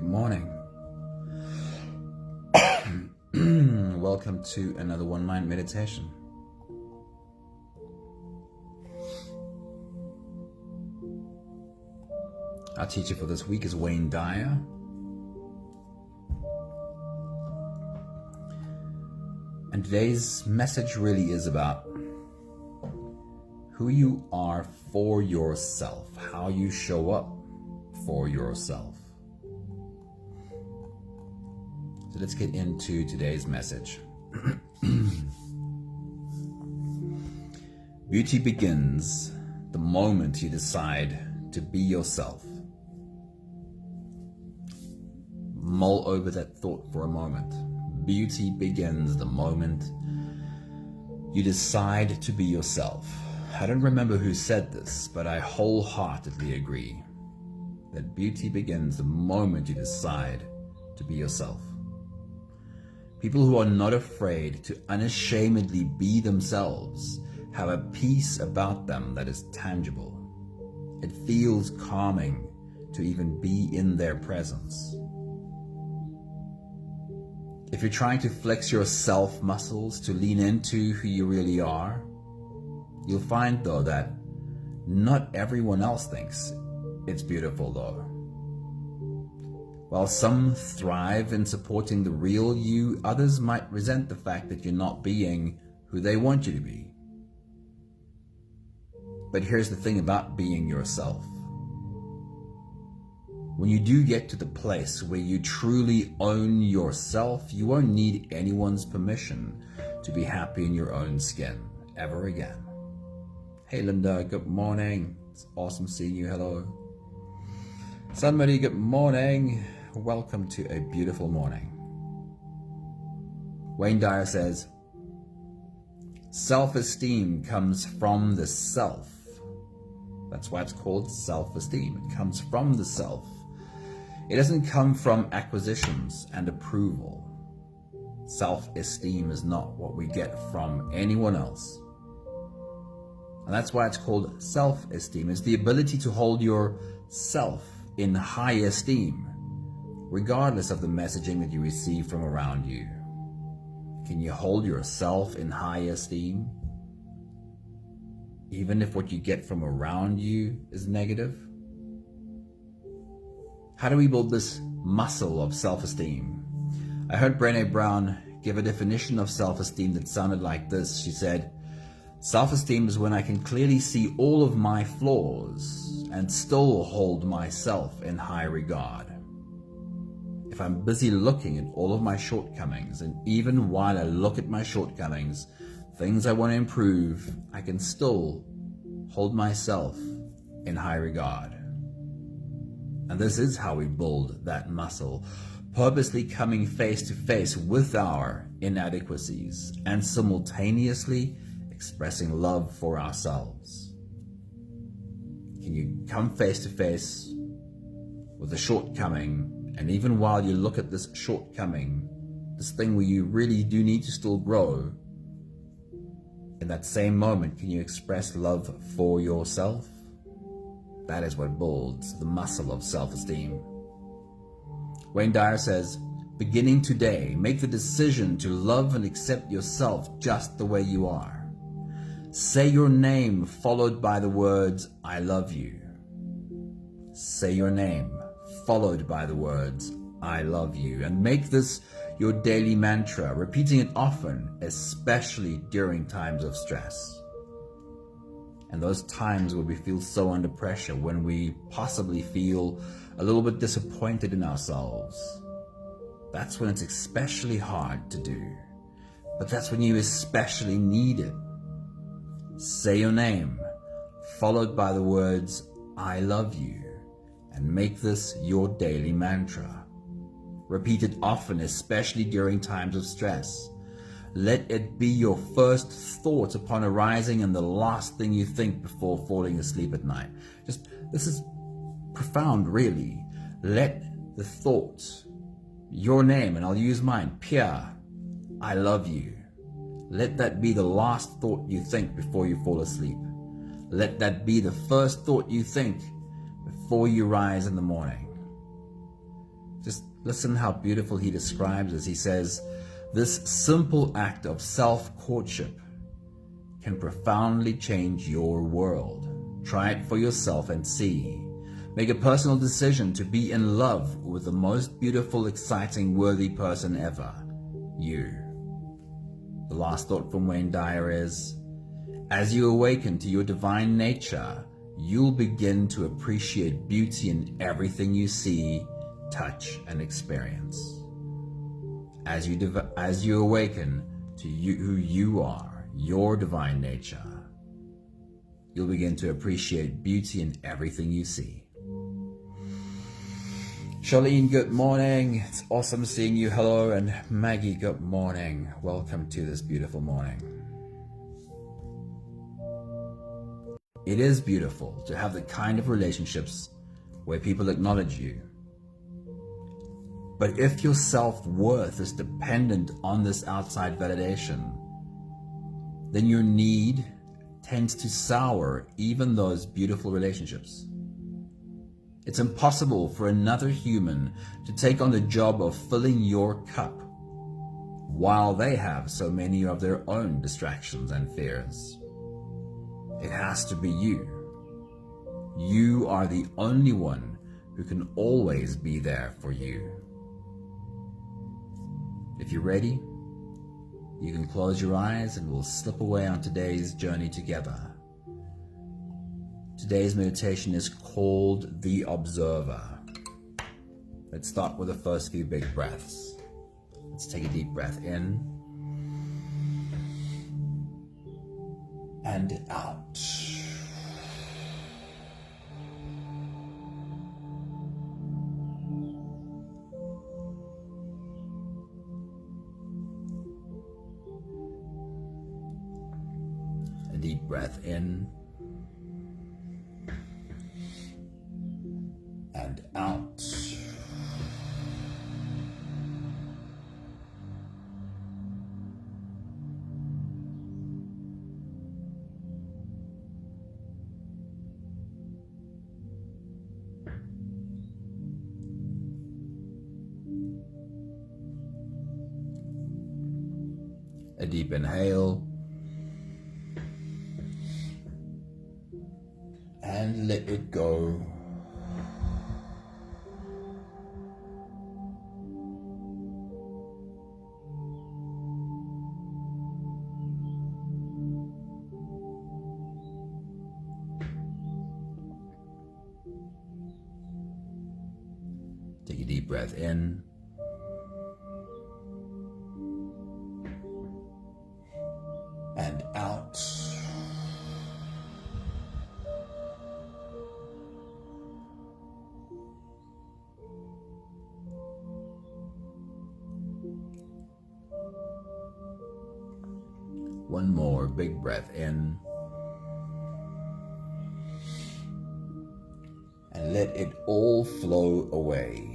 morning. Welcome to another One Mind meditation. Our teacher for this week is Wayne Dyer. And today's message really is about who you are for yourself, how you show up for yourself. So let's get into today's message. Beauty begins the moment you decide to be yourself. Mull over that thought for a moment. Beauty begins the moment you decide to be yourself. I don't remember who said this, but I wholeheartedly agree that beauty begins the moment you decide to be yourself. People who are not afraid to unashamedly be themselves have a peace about them that is tangible. It feels calming to even be in their presence. If you're trying to flex your self muscles to lean into who you really are, you'll find though that not everyone else thinks it's beautiful though. While some thrive in supporting the real you, others might resent the fact that you're not being who they want you to be. But here's the thing about being yourself. When you do get to the place where you truly own yourself, you won't need anyone's permission to be happy in your own skin ever again. Hey Linda, good morning. It's awesome seeing you. Hello. Sunmuddy, good morning. Welcome to a beautiful morning. Wayne Dyer says, self-esteem comes from the self. That's why it's called self-esteem. It comes from the self. It doesn't come from acquisitions and approval. Self-esteem is not what we get from anyone else. And that's why it's called self-esteem. It's the ability to hold yourself in high esteem, regardless of the messaging that you receive from around you. Can you hold yourself in high esteem, even if what you get from around you is negative? How do we build this muscle of self-esteem? I heard Brené Brown give a definition of self-esteem that sounded like this. She said, self-esteem is when I can clearly see all of my flaws and still hold myself in high regard. If I'm busy looking at all of my shortcomings, and even while I look at my shortcomings, things I want to improve, I can still hold myself in high regard. And this is how we build that muscle, purposely coming face to face with our inadequacies and simultaneously expressing love for ourselves. Can you come face to face with a shortcoming, and even while you look at this shortcoming, this thing where you really do need to still grow, in that same moment, can you express love for yourself? That is what builds the muscle of self-esteem. Wayne Dyer says, beginning today, make the decision to love and accept yourself just the way you are. Say your name followed by the words, I love you. Say your name followed by the words, I love you. And make this your daily mantra, repeating it often, especially during times of stress. And those times where we feel so under pressure, when we possibly feel a little bit disappointed in ourselves, that's when it's especially hard to do. But that's when you especially need it. Say your name, followed by the words, I love you, and make this your daily mantra. Repeat it often, especially during times of stress. Let it be your first thought upon arising and the last thing you think before falling asleep at night. This is profound, really. Let the thought, your name, and I'll use mine, Pierre, I love you. Let that be the last thought you think before you fall asleep. Let that be the first thought you think before you rise in the morning. Just listen how beautiful he describes this. He says, this simple act of self-courtship can profoundly change your world. Try it for yourself and see. Make a personal decision to be in love with the most beautiful, exciting, worthy person ever. You. The last thought from Wayne Dyer is, as you awaken to your divine nature, you'll begin to appreciate beauty in everything you see, touch, and experience. As you awaken to who you are, your divine nature, you'll begin to appreciate beauty in everything you see. Charlene, good morning. It's awesome seeing you. Hello. And Maggie, good morning. Welcome to this beautiful morning. It is beautiful to have the kind of relationships where people acknowledge you. But if your self-worth is dependent on this outside validation, then your need tends to sour even those beautiful relationships. It's impossible for another human to take on the job of filling your cup while they have so many of their own distractions and fears. It has to be you. You are the only one who can always be there for you. If you're ready, you can close your eyes and we'll slip away on today's journey together. Today's meditation is called The Observer. Let's start with the first few big breaths. Let's take a deep breath in and out. A deep breath in and out. A deep inhale and let it go. Take a deep breath in and out. One more big breath in and let it all flow away.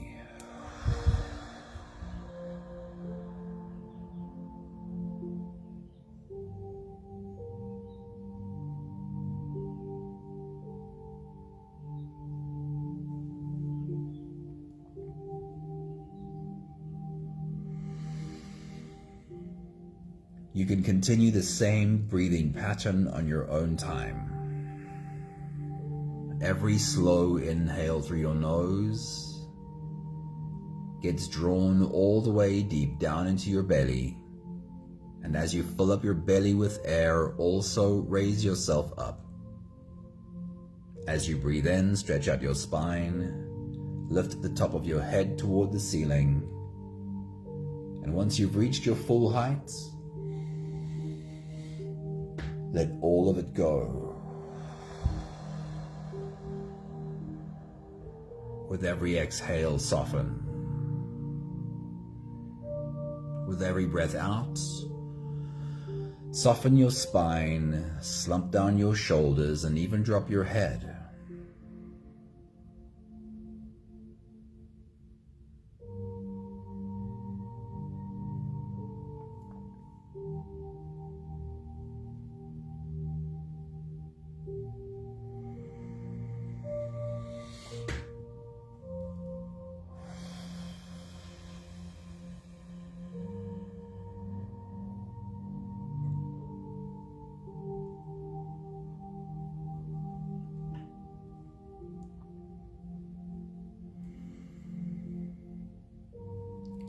You can continue the same breathing pattern on your own time. Every slow inhale through your nose gets drawn all the way deep down into your belly. And as you fill up your belly with air, also raise yourself up. As you breathe in, stretch out your spine, lift the top of your head toward the ceiling. And once you've reached your full height, let all of it go. With every exhale, soften. With every breath out, soften your spine, slump down your shoulders, and even drop your head.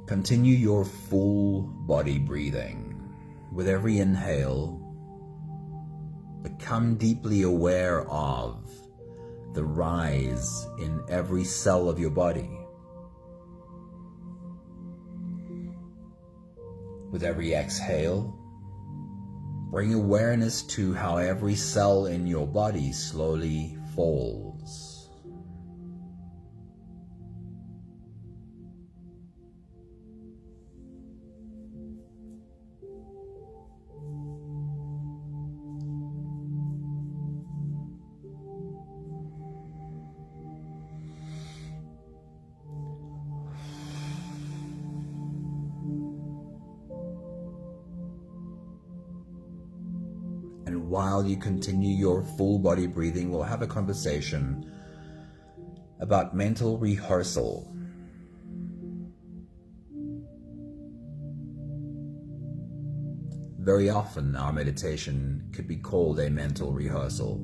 Continue your full body breathing. With every inhale, become deeply aware of the rise in every cell of your body. With every exhale, bring awareness to how every cell in your body slowly falls. And while you continue your full body breathing, we'll have a conversation about mental rehearsal. Very often our meditation could be called a mental rehearsal.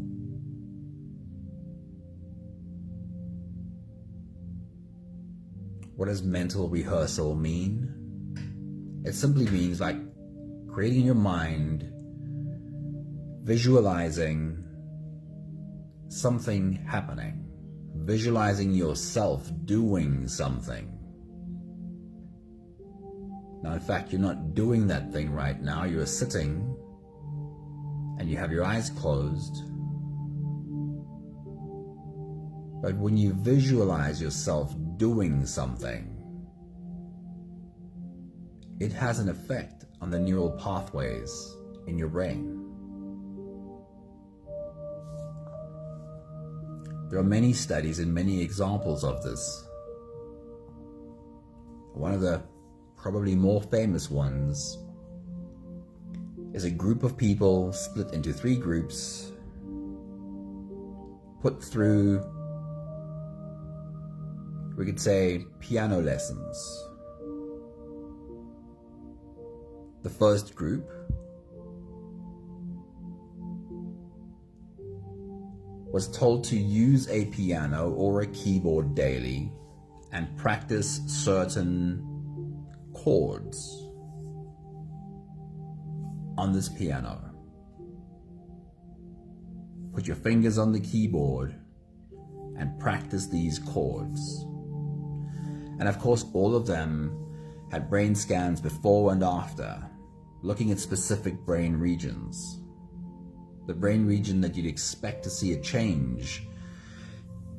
What does mental rehearsal mean? It simply means like creating your mind, visualizing something happening, visualizing yourself doing something. Now, in fact, you're not doing that thing right now. You're sitting and you have your eyes closed. But when you visualize yourself doing something, it has an effect on the neural pathways in your brain. There are many studies and many examples of this. One of the probably more famous ones is a group of people split into 3 groups, put through, we could say, piano lessons. The first group was told to use a piano or a keyboard daily and practice certain chords on this piano. Put your fingers on the keyboard and practice these chords. And of course, all of them had brain scans before and after, looking at specific brain regions. The brain region that you'd expect to see a change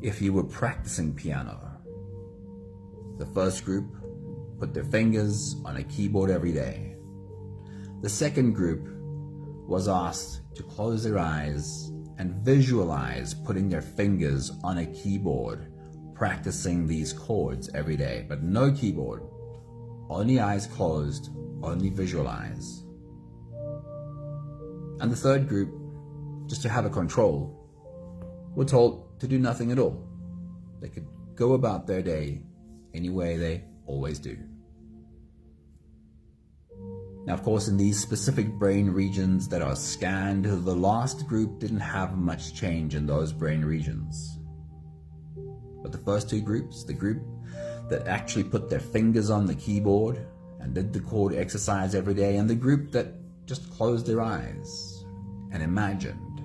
if you were practicing piano. The first group put their fingers on a keyboard every day. The second group was asked to close their eyes and visualize putting their fingers on a keyboard, practicing these chords every day, but no keyboard, only eyes closed, only visualize. And the third group, just to have a control, were told to do nothing at all. They could go about their day any way they always do. Now, of course, in these specific brain regions that are scanned, the last group didn't have much change in those brain regions. But the first 2 groups, the group that actually put their fingers on the keyboard and did the chord exercise every day, and the group that just closed their eyes and imagined,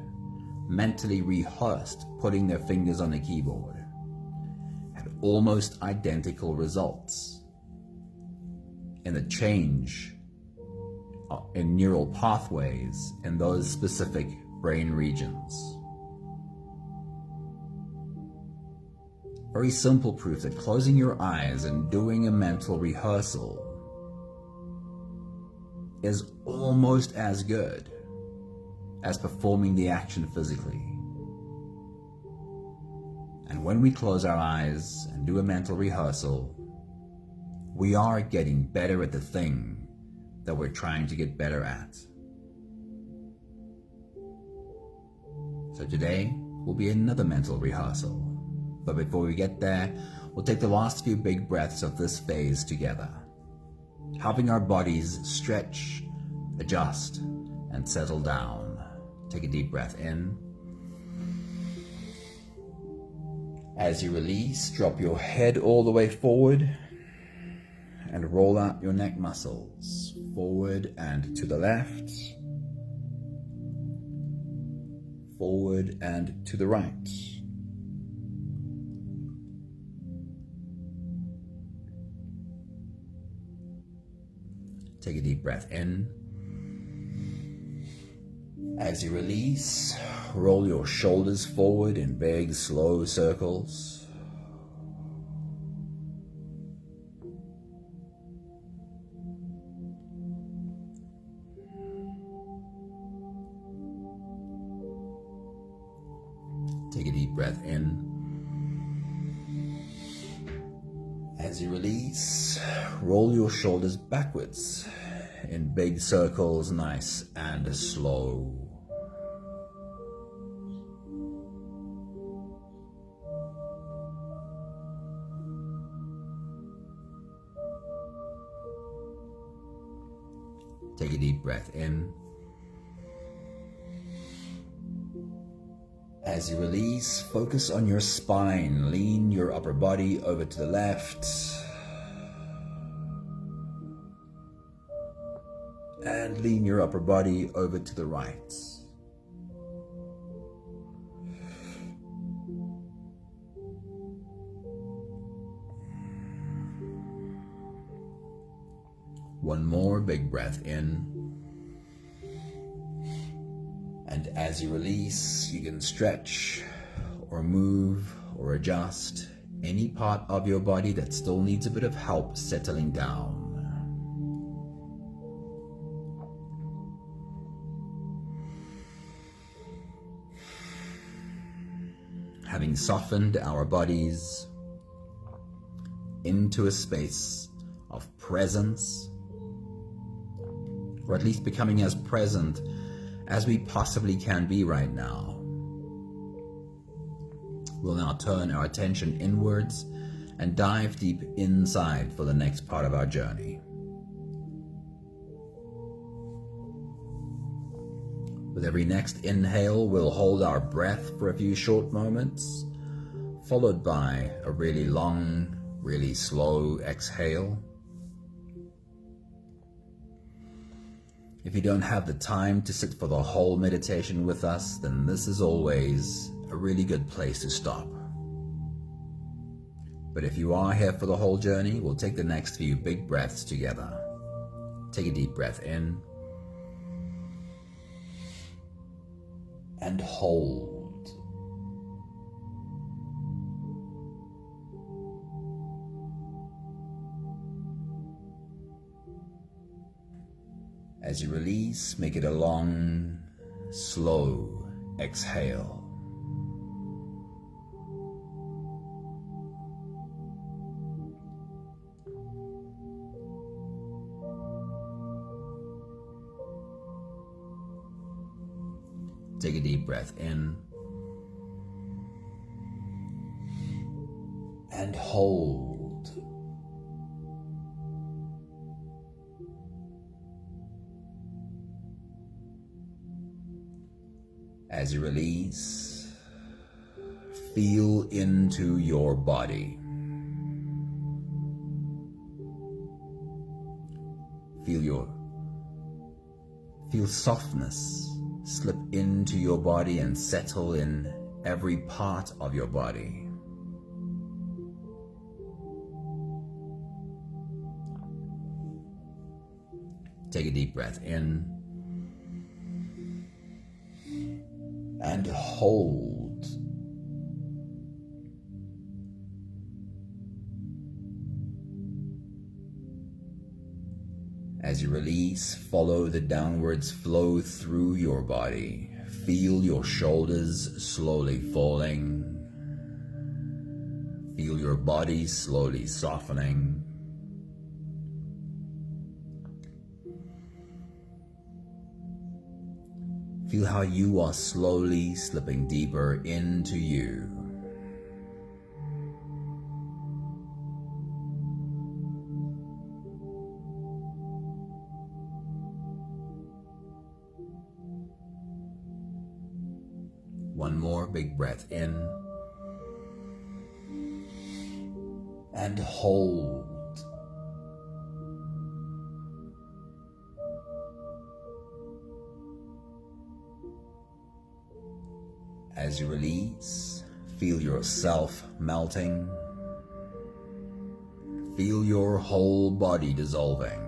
mentally rehearsed putting their fingers on a keyboard, had almost identical results in the change in neural pathways in those specific brain regions. Very simple proof that closing your eyes and doing a mental rehearsal is almost as good as performing the action physically. And when we close our eyes and do a mental rehearsal, we are getting better at the thing that we're trying to get better at. So today will be another mental rehearsal. But before we get there, we'll take the last few big breaths of this phase together, helping our bodies stretch, adjust, and settle down. Take a deep breath in. As you release, drop your head all the way forward and roll out your neck muscles forward and to the left, forward and to the right. Take a deep breath in. As you release, roll your shoulders forward in big, slow circles. Take a deep breath in. As you release, roll your shoulders backwards in big circles, nice and slow. Take a deep breath in. As you release, focus on your spine. Lean your upper body over to the left. And lean your upper body over to the right. One more big breath in. And as you release, you can stretch or move or adjust any part of your body that still needs a bit of help settling down. Having softened our bodies into a space of presence, or at least becoming as present as we possibly can be right now. We'll now turn our attention inwards and dive deep inside for the next part of our journey. With every next inhale, we'll hold our breath for a few short moments, followed by a really long, really slow exhale. If you don't have the time to sit for the whole meditation with us, then this is always a really good place to stop. But if you are here for the whole journey, we'll take the next few big breaths together. Take a deep breath in and hold. As you release, make it a long, slow exhale. Take a deep breath in and hold. As you release, feel into your body. Feel softness slip into your body and settle in every part of your body. Take a deep breath in and hold. As you release, follow the downwards flow through your body. Feel your shoulders slowly falling. Feel your body slowly softening. Feel how you are slowly slipping deeper into you. One more big breath in and hold. As you release, feel yourself melting. Feel your whole body dissolving.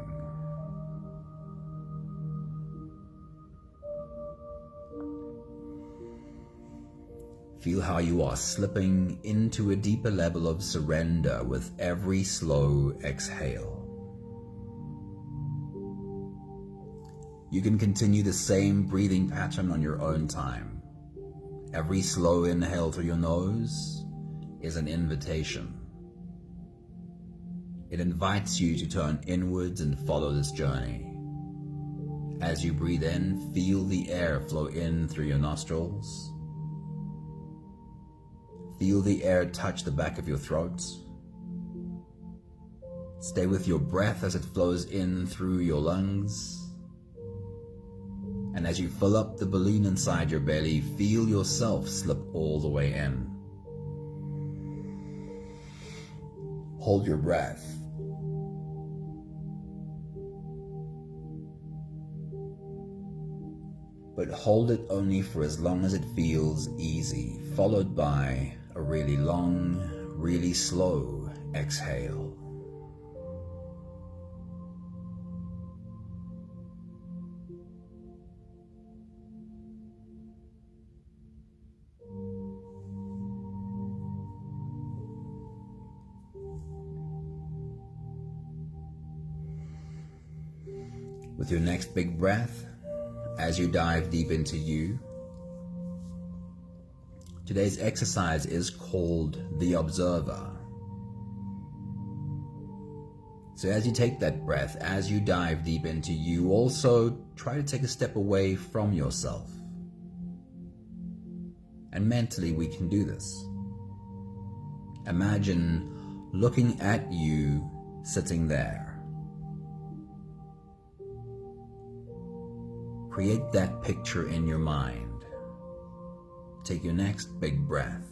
Feel how you are slipping into a deeper level of surrender with every slow exhale. You can continue the same breathing pattern on your own time. Every slow inhale through your nose is an invitation. It invites you to turn inwards and follow this journey. As you breathe in, feel the air flow in through your nostrils. Feel the air touch the back of your throat. Stay with your breath as it flows in through your lungs. And as you fill up the balloon inside your belly, feel yourself slip all the way in. Hold your breath. But hold it only for as long as it feels easy, followed by a really long, really slow exhale. With your next big breath, as you dive deep into you, today's exercise is called the Observer. So as you take that breath, as you dive deep into you, also try to take a step away from yourself. And mentally we can do this. Imagine looking at you sitting there. Create that picture in your mind. Take your next big breath.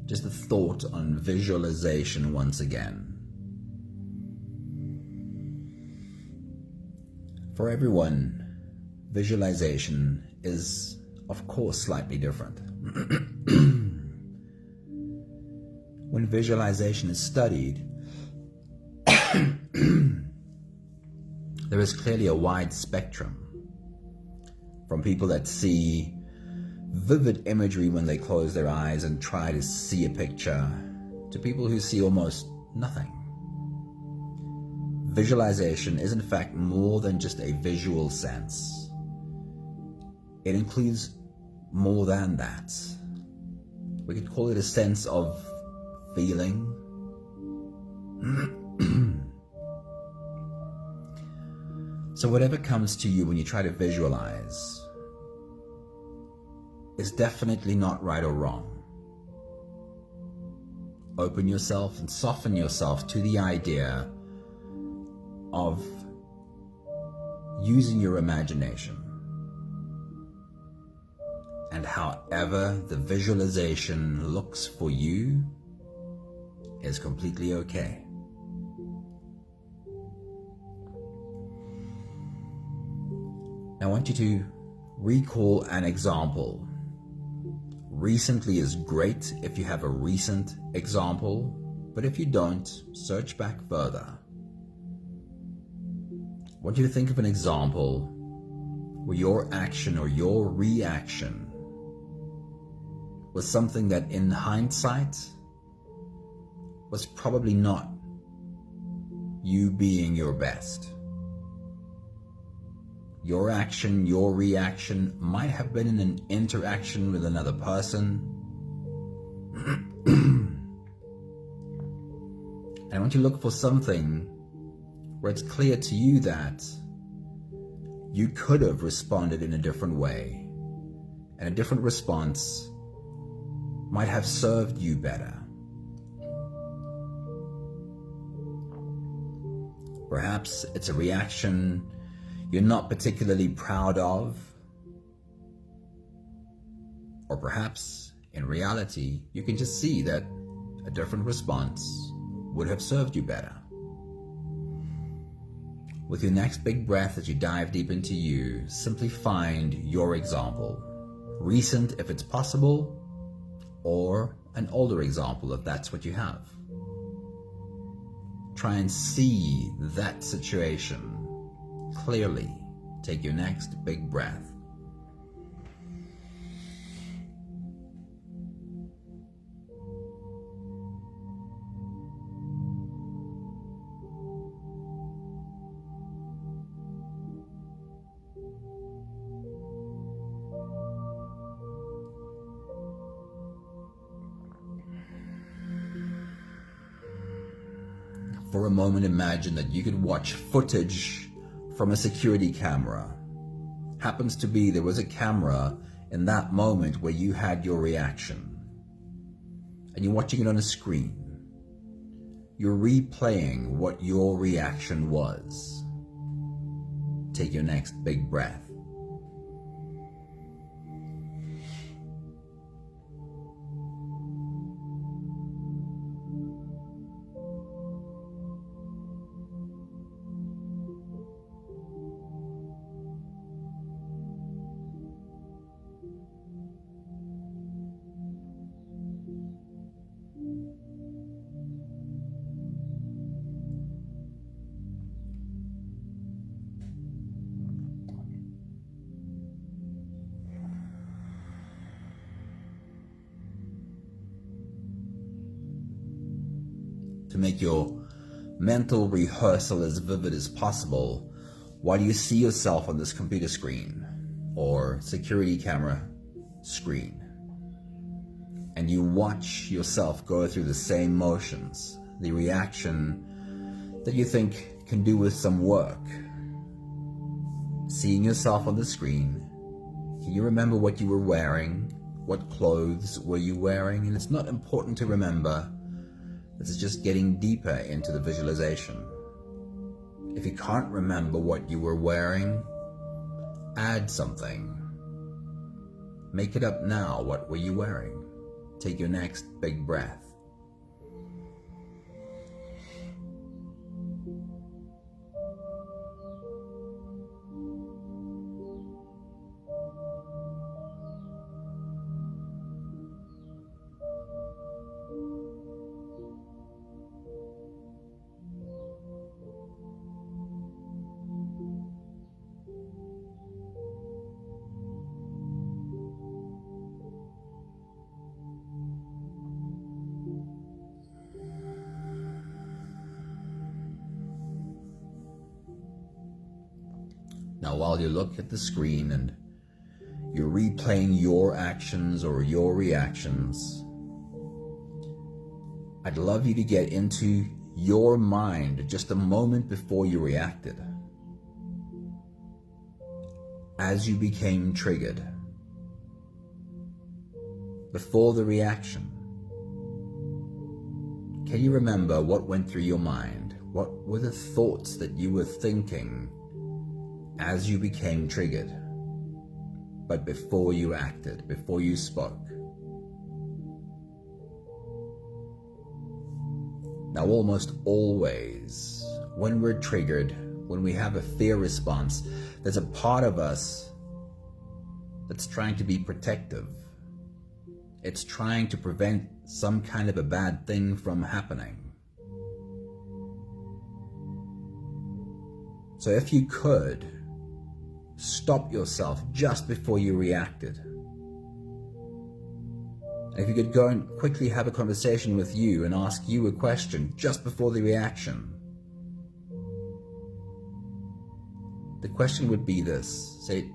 Just a thought on visualization once again. For everyone, visualization is, of course, slightly different. When visualization is studied, there is clearly a wide spectrum, from people that see vivid imagery when they close their eyes and try to see a picture, to people who see almost nothing. Visualization is in fact more than just a visual sense. It includes more than that. We could call it a sense of feeling. So whatever comes to you when you try to visualize is definitely not right or wrong. Open yourself and soften yourself to the idea of using your imagination. And however the visualization looks for you is completely okay. I want you to recall an example. Recently is great if you have a recent example, but if you don't, search back further. I want you to think of an example where your action or your reaction was something that in hindsight was probably not you being your best. Your action, your reaction might have been in an interaction with another person. And I want you to look for something where it's clear to you that you could have responded in a different way, and a different response might have served you better. Perhaps it's a reaction you're not particularly proud of, or perhaps in reality you can just see that a different response would have served you better. With your next big breath as you dive deep into you, simply find your example, recent if it's possible, or an older example if that's what you have. Try and see that situation clearly. Take your next big breath. For a moment, imagine that you could watch footage from a security camera. Happens to be there was a camera in that moment where you had your reaction. And you're watching it on a screen. You're replaying what your reaction was. Take your next big breath. To make your mental rehearsal as vivid as possible, while you see yourself on this computer screen or security camera screen, and you watch yourself go through the same motions, the reaction that you think can do with some work. Seeing yourself on the screen, can you remember what you were wearing? What clothes were you wearing? And it's not important to remember. This is just getting deeper into the visualization. If you can't remember what you were wearing, add something. Make it up now. What were you wearing? Take your next big breath. Now, while you look at the screen and you're replaying your actions or your reactions, I'd love you to get into your mind just a moment before you reacted. As you became triggered, before the reaction, can you remember what went through your mind? What were the thoughts that you were thinking as you became triggered, but before you acted, before you spoke? Now, almost always, when we're triggered, when we have a fear response, there's a part of us that's trying to be protective. It's trying to prevent some kind of a bad thing from happening. So if you could, stop yourself just before you reacted. And if you could go and quickly have a conversation with you and ask you a question just before the reaction. the question would be this. Say,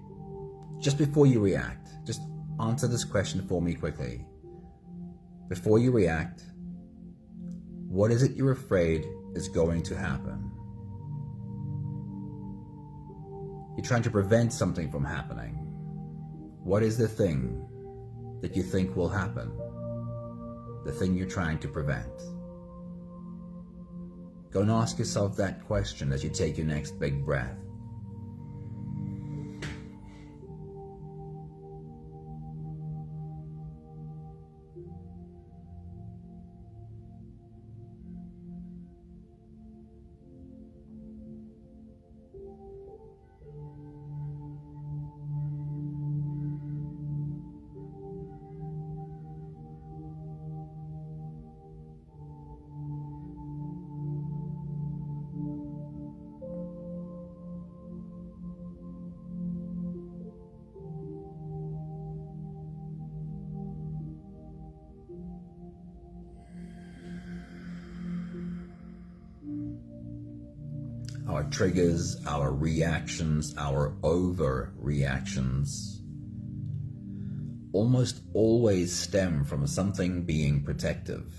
just before you react, just answer this question for me quickly. Before you react, what is it you're afraid is going to happen? You're trying to prevent something from happening. What is the thing that you think will happen? The thing you're trying to prevent. Go and ask yourself that question as you take your next big breath. Our triggers, our reactions, our overreactions almost always stem from something being protective,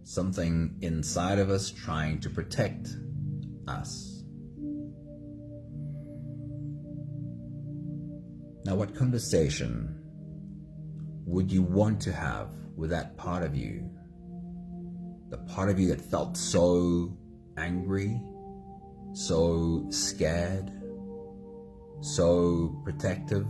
something inside of us trying to protect us. Now, what conversation would you want to have with that part of you? The part of you that felt so angry, so scared, so protective?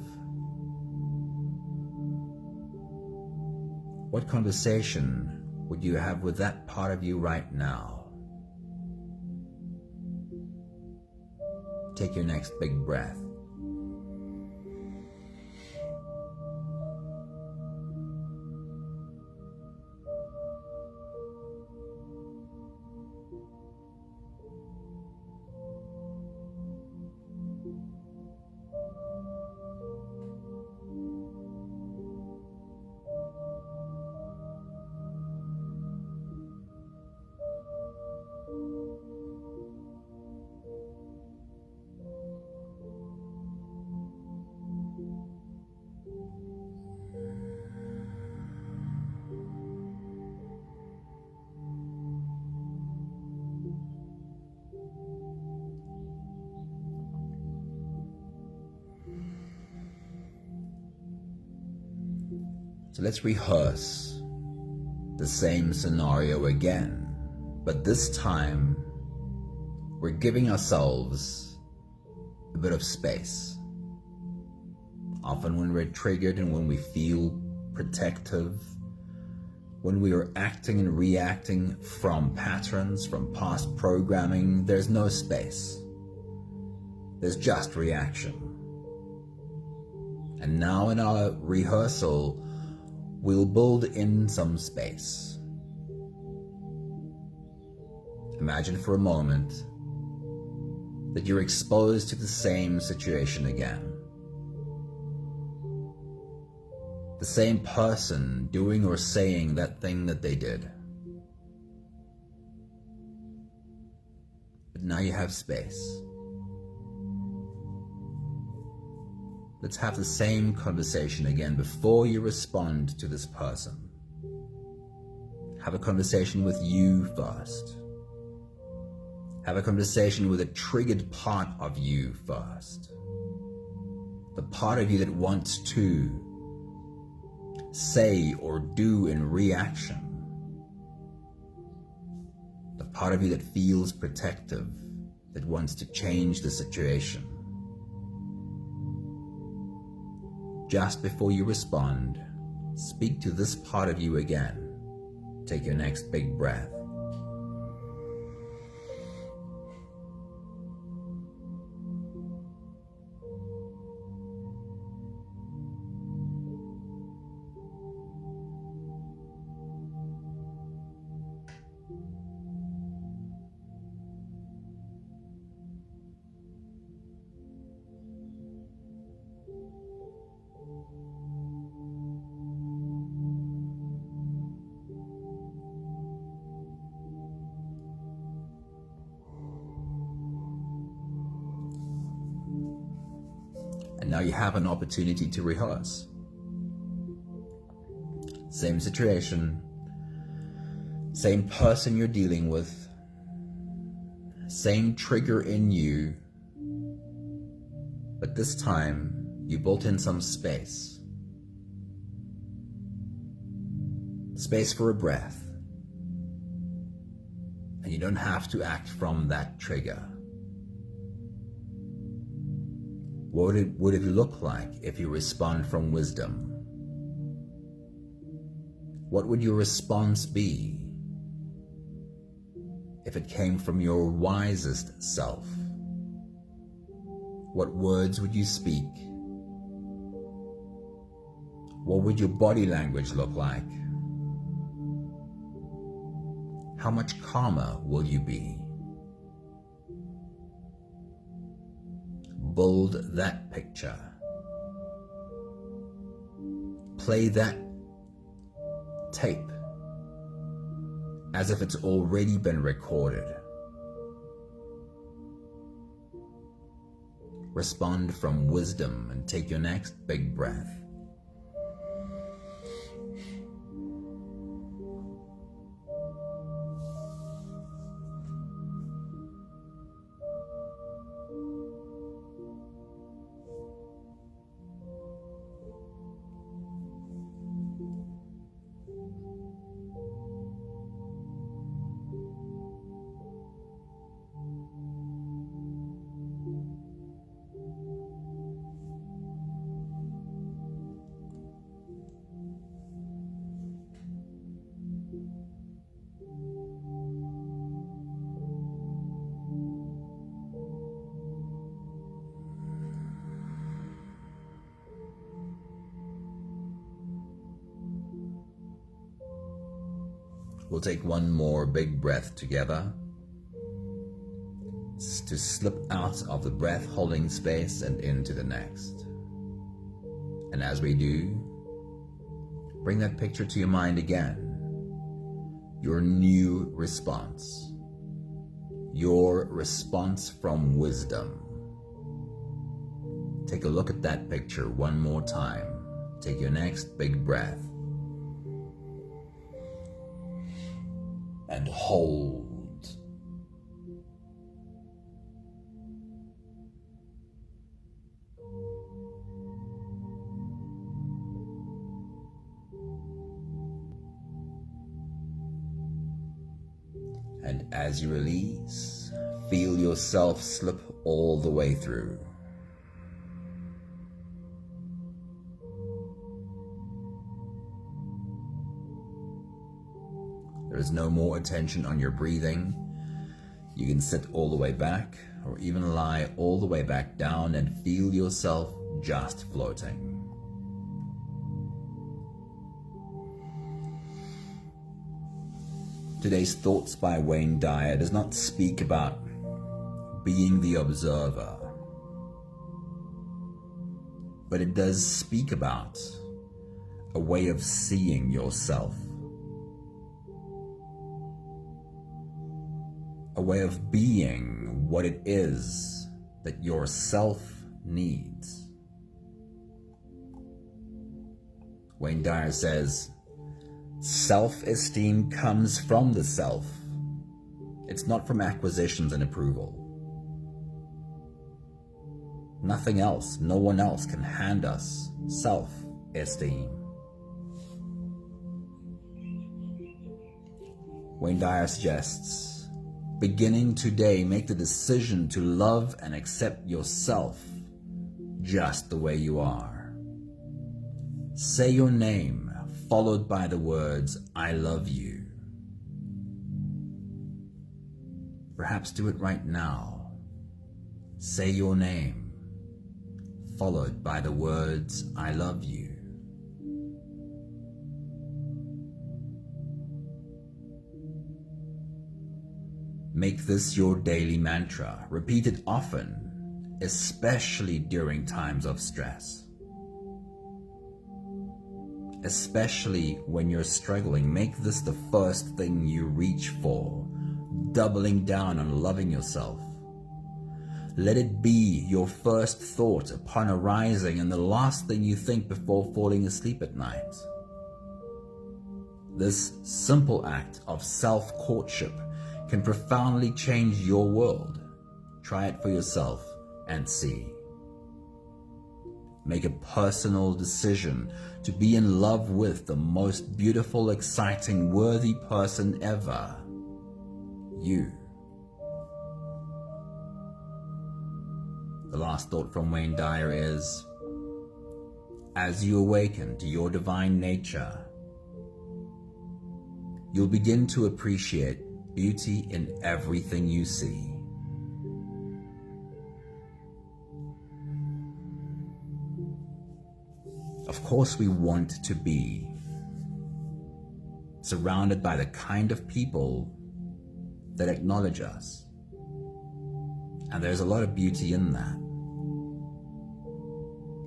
What conversation would you have with that part of you right now? Take your next big breath. So let's rehearse the same scenario again, but this time we're giving ourselves a bit of space. Often when we're triggered and when we feel protective, when we are acting and reacting from patterns, from past programming, there's no space. There's just reaction. And now in our rehearsal, we'll build in some space. Imagine for a moment that you're exposed to the same situation again. The same person doing or saying that thing that they did. But now you have space. Let's have the same conversation again before you respond to this person. Have a conversation with you first. Have a conversation with a triggered part of you first. The part of you that wants to say or do in reaction. The part of you that feels protective, that wants to change the situation. Just before you respond, speak to this part of you again. Take your next big breath. And now you have an opportunity to rehearse. Same situation, same person you're dealing with, same trigger in you, but this time you built in some space. Space for a breath. And you don't have to act from that trigger. What would it look like if you respond from wisdom? What would your response be if it came from your wisest self? What words would you speak? What would your body language look like? How much calmer will you be? Build that picture. Play that tape as if it's already been recorded. Respond from wisdom and take your next big breath. We'll take one more big breath together to slip out of the breath holding space and into the next. And as we do, bring that picture to your mind again. Your new response. Your response from wisdom. Take a look at that picture one more time. Take your next big breath. And hold. And as you release, feel yourself slip all the way through. There is no more attention on your breathing. You can sit all the way back or even lie all the way back down and feel yourself just floating. Today's Thoughts by Wayne Dyer does not speak about being the observer, but it does speak about a way of seeing yourself. A way of being what it is that your self needs. Wayne Dyer says, self-esteem comes from the self. It's not from acquisitions and approval. Nothing else, no one else can hand us self-esteem. Wayne Dyer suggests, beginning today, make the decision to love and accept yourself just the way you are. Say your name, followed by the words, I love you. Perhaps do it right now. Say your name, followed by the words, I love you. Make this your daily mantra. Repeat it often, especially during times of stress. Especially when you're struggling, make this the first thing you reach for, doubling down on loving yourself. Let it be your first thought upon arising and the last thing you think before falling asleep at night. This simple act of self-courtship can profoundly change your world. Try it for yourself and see. Make a personal decision to be in love with the most beautiful, exciting, worthy person ever. You. The last thought from Wayne Dyer is, as you awaken to your divine nature, you'll begin to appreciate beauty in everything you see. Of course, we want to be surrounded by the kind of people that acknowledge us. And there's a lot of beauty in that.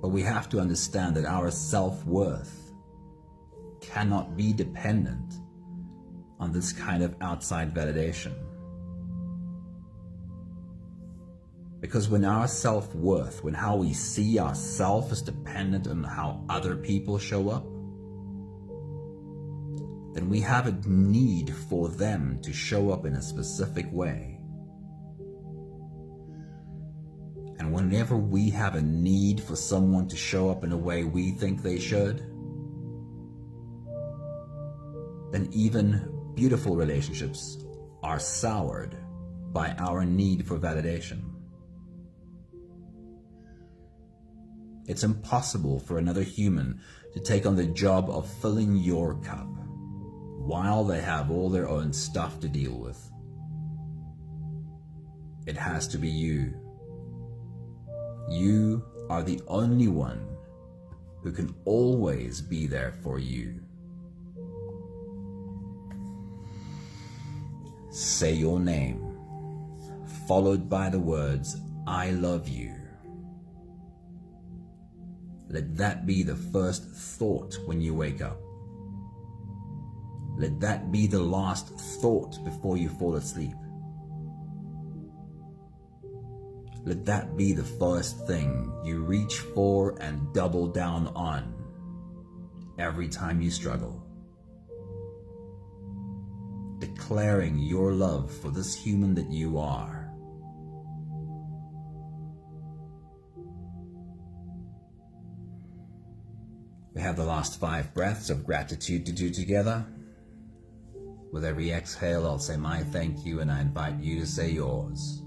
But we have to understand that our self-worth cannot be dependent on this kind of outside validation. Because when our self-worth, when how we see ourselves is dependent on how other people show up, then we have a need for them to show up in a specific way. And whenever we have a need for someone to show up in a way we think they should, then even beautiful relationships are soured by our need for validation. It's impossible for another human to take on the job of filling your cup while they have all their own stuff to deal with. It has to be you. You are the only one who can always be there for you. Say your name, followed by the words, I love you. Let that be the first thought when you wake up. Let that be the last thought before you fall asleep. Let that be the first thing you reach for and double down on every time you struggle. Declaring your love for this human that you are. We have the last 5 breaths of gratitude to do together. With every exhale, I'll say my thank you, and I invite you to say yours.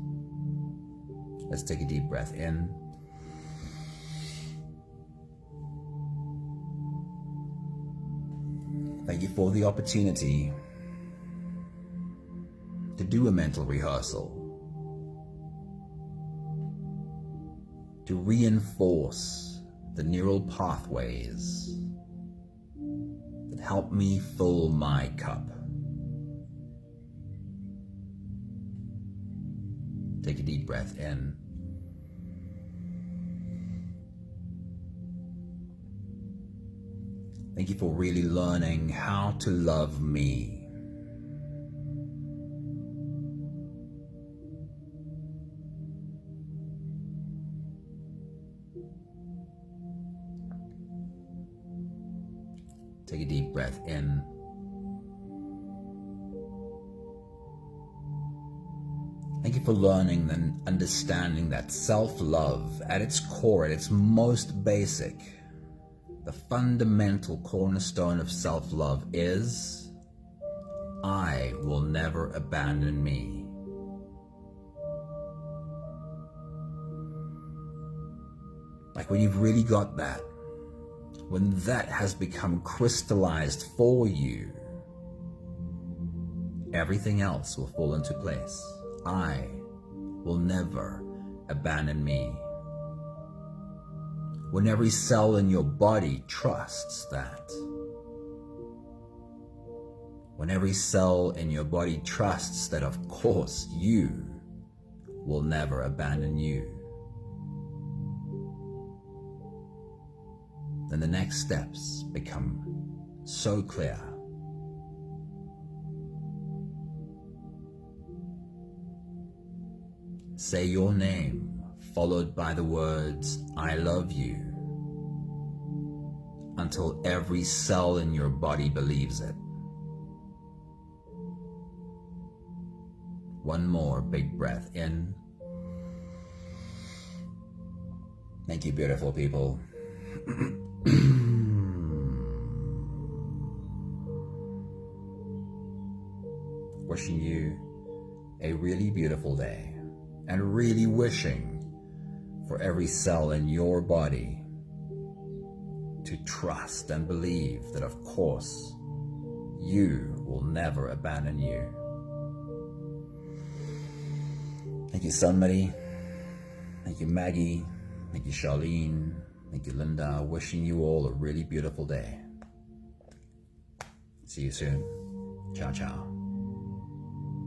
Let's take a deep breath in. Thank you for the opportunity to do a mental rehearsal, to reinforce the neural pathways that help me fill my cup. Take a deep breath in. Thank you for really learning how to love me. Take a deep breath in. Thank you for learning and understanding that self-love, at its core, at its most basic, the fundamental cornerstone of self-love is, I will never abandon me. Like when you've really got that, when that has become crystallized for you, everything else will fall into place. I will never abandon me. When every cell in your body trusts that. When every cell in your body trusts that, of course, you will never abandon you. Then the next steps become so clear. say your name, followed by the words, I love you, until every cell in your body believes it. One more big breath in. Thank you, beautiful people. Wishing you a really beautiful day, and really wishing for every cell in your body to trust and believe that, of course, you will never abandon you. Thank you, Sunmary. Thank you, Maggie. Thank you, Charlene. Thank you, Linda. Wishing you all a really beautiful day. See you soon. Ciao, ciao.